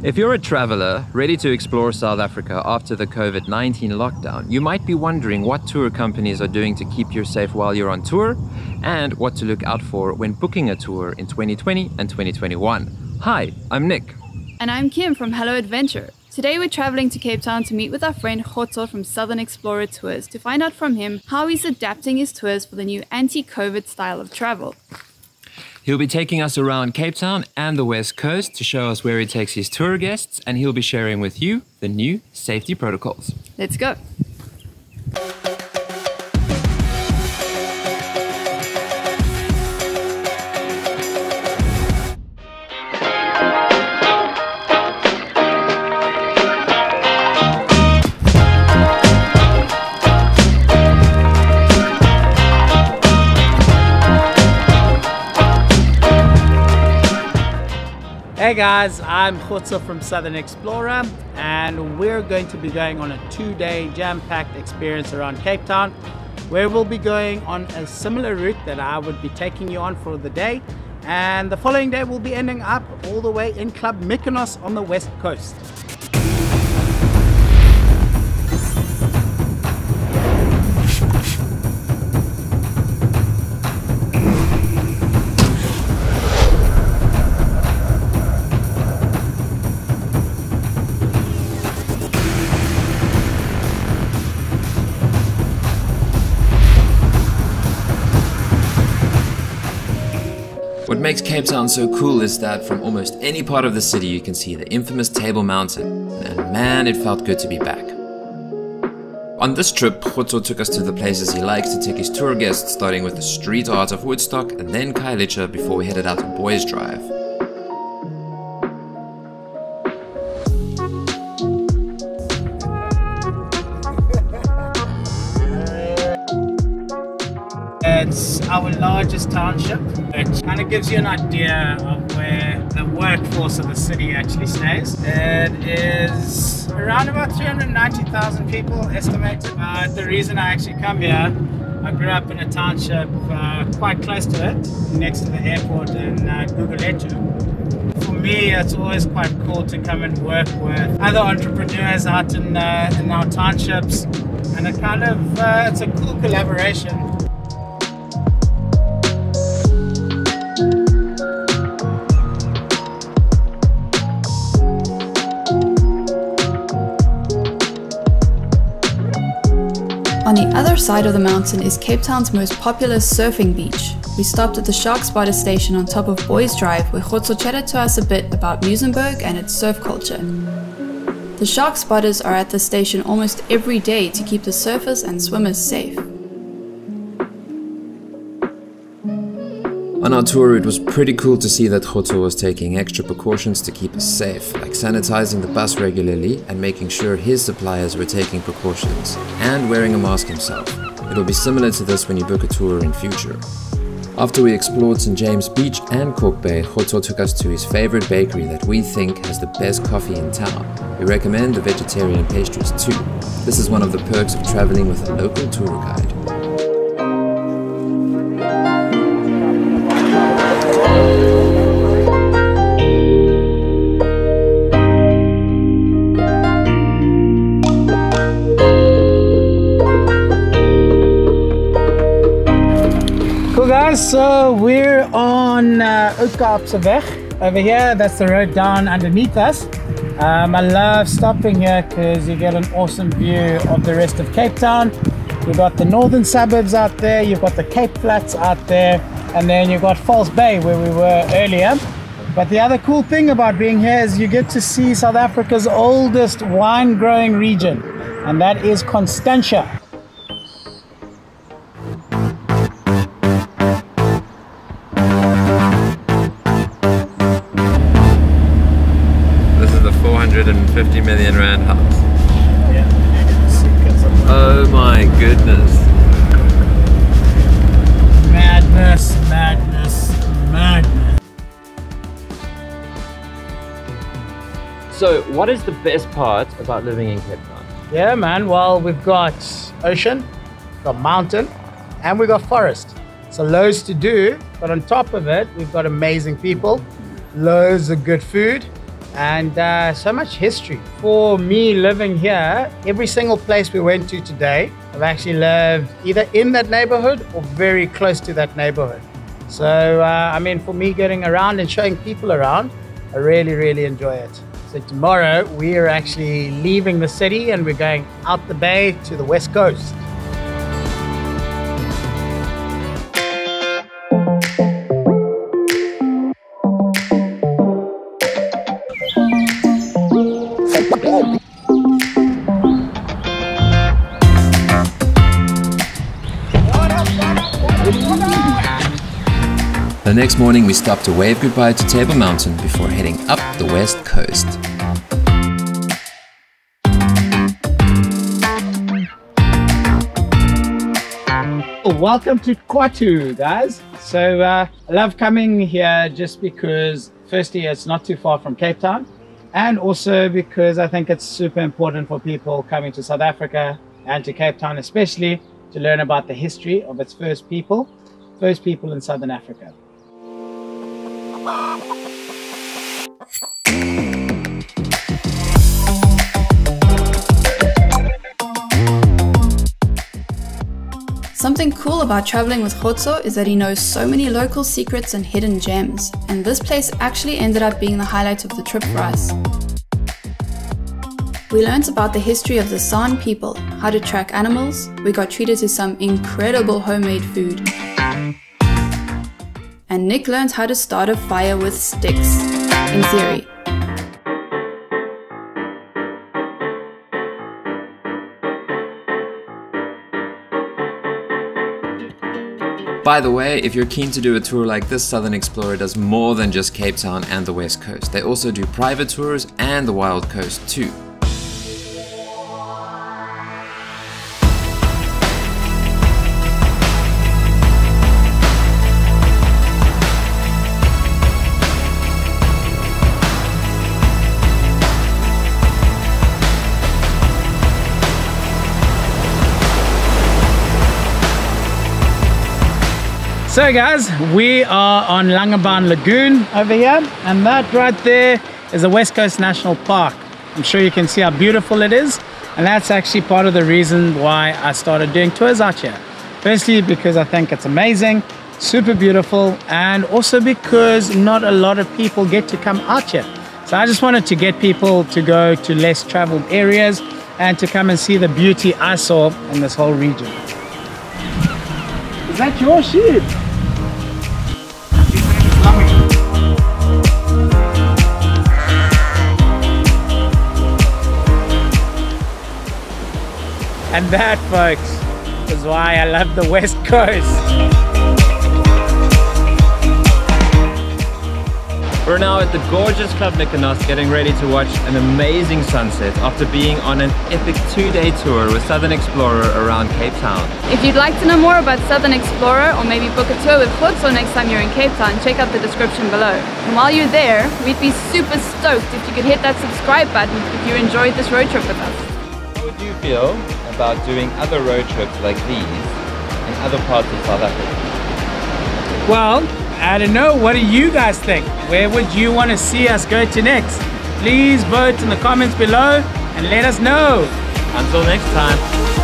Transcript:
If you're a traveler ready to explore South Africa after the COVID-19 lockdown, you might be wondering what tour companies are doing to keep you safe while you're on tour and what to look out for when booking a tour in 2020 and 2021. Hi, I'm Nick. And I'm Kim from Hello Adventure. Today we're traveling to Cape Town to meet with our friend Khotso from Southern Xplorer Tours to find out from him how he's adapting his tours for the new anti-COVID style of travel. He'll be taking us around Cape Town and the West Coast to show us where he takes his tour guests, and he'll be sharing with you the new safety protocols. Let's go. Hey guys, I'm Khotso from Southern Xplorer, and we're going to be going on a 2-day jam-packed experience around Cape Town, where we'll be going on a similar route that I would be taking you on for the day, and the following day we'll be ending up all the way in Club Mykonos on the West Coast. What makes Cape Town so cool is that from almost any part of the city you can see the infamous Table Mountain, and man, it felt good to be back. On this trip, Khotso took us to the places he likes to take his tour guests, starting with the street art of Woodstock and then Khayelitsha before we headed out to Boys Drive. It's our largest township, which kind of gives you an idea of where the workforce of the city actually stays. It is around about 390,000 people estimated. The reason I actually come here, I grew up in a township quite close to it, next to the airport in Khayelitsha. For me, it's always quite cool to come and work with other entrepreneurs out in our townships, and it kind of it's a cool collaboration. On the other side of the mountain is Cape Town's most popular surfing beach. We stopped at the Shark Spotter station on top of Boys Drive, where Khotso chatted to us a bit about Muizenberg and its surf culture. The Shark Spotters are at the station almost every day to keep the surfers and swimmers safe. On our tour, it was pretty cool to see that Khotso was taking extra precautions to keep us safe, like sanitizing the bus regularly and making sure his suppliers were taking precautions, and wearing a mask himself. It'll be similar to this when you book a tour in future. After we explored St. James Beach and Cork Bay, Khotso took us to his favorite bakery that we think has the best coffee in town. We recommend the vegetarian pastries too. This is one of the perks of traveling with a local tour guide. So we're on Oudtshoornweg over here. That's the road down underneath us. I love stopping here because you get an awesome view of the rest of Cape Town. You've got the northern suburbs out there, you've got the Cape Flats out there, and then you've got False Bay where we were earlier. But the other cool thing about being here is you get to see South Africa's oldest wine growing region, and that is Constantia. This is the 450 million rand house. Yeah. Oh my goodness. Madness, madness, madness. So, what is the best part about living in Cape Town? Yeah, man. Well, we've got ocean, we've got mountain, and we've got forest. So loads to do, but on top of it, we've got amazing people, loads of good food, and so much history. For me living here, every single place we went to today, I've actually lived either in that neighborhood or very close to that neighborhood. So, I mean, for me getting around and showing people around, I really, really enjoy it. So tomorrow we are actually leaving the city and we're going out the bay to the west coast. The next morning we stopped to wave goodbye to Table Mountain before heading up the west coast. Welcome to Khwa Ttu, guys. So I love coming here just because firstly it's not too far from Cape Town, and also because I think it's super important for people coming to South Africa and to Cape Town especially to learn about the history of its first people in Southern Africa. Something cool about traveling with Khotso is that he knows so many local secrets and hidden gems, and this place actually ended up being the highlight of the trip for us. We learned about the history of the San people, how to track animals, we got treated to some incredible homemade food, and Nick learned how to start a fire with sticks, in theory. By the way, if you're keen to do a tour like this, Southern Xplorer does more than just Cape Town and the West Coast. They also do private tours and the Wild Coast too. So guys, we are on Langaban Lagoon over here, and that right there is the West Coast National Park. I'm sure you can see how beautiful it is, and that's actually part of the reason why I started doing tours out here. Firstly, because I think it's amazing, super beautiful, and also because not a lot of people get to come out here. So I just wanted to get people to go to less traveled areas and to come and see the beauty I saw in this whole region. Is that your sheep? And that, folks, is why I love the West Coast. We're now at the gorgeous Club Mykonos getting ready to watch an amazing sunset after being on an epic 2-day tour with Southern Xplorer around Cape Town. If you'd like to know more about Southern Xplorer or maybe book a tour with Khotso next time you're in Cape Town, check out the description below. And while you're there, we'd be super stoked if you could hit that subscribe button if you enjoyed this road trip with us. How would you feel about doing other road trips like these in other parts of South Africa? Well, I don't know, what do you guys think? Where would you want to see us go to next? Please vote in the comments below and let us know. Until next time.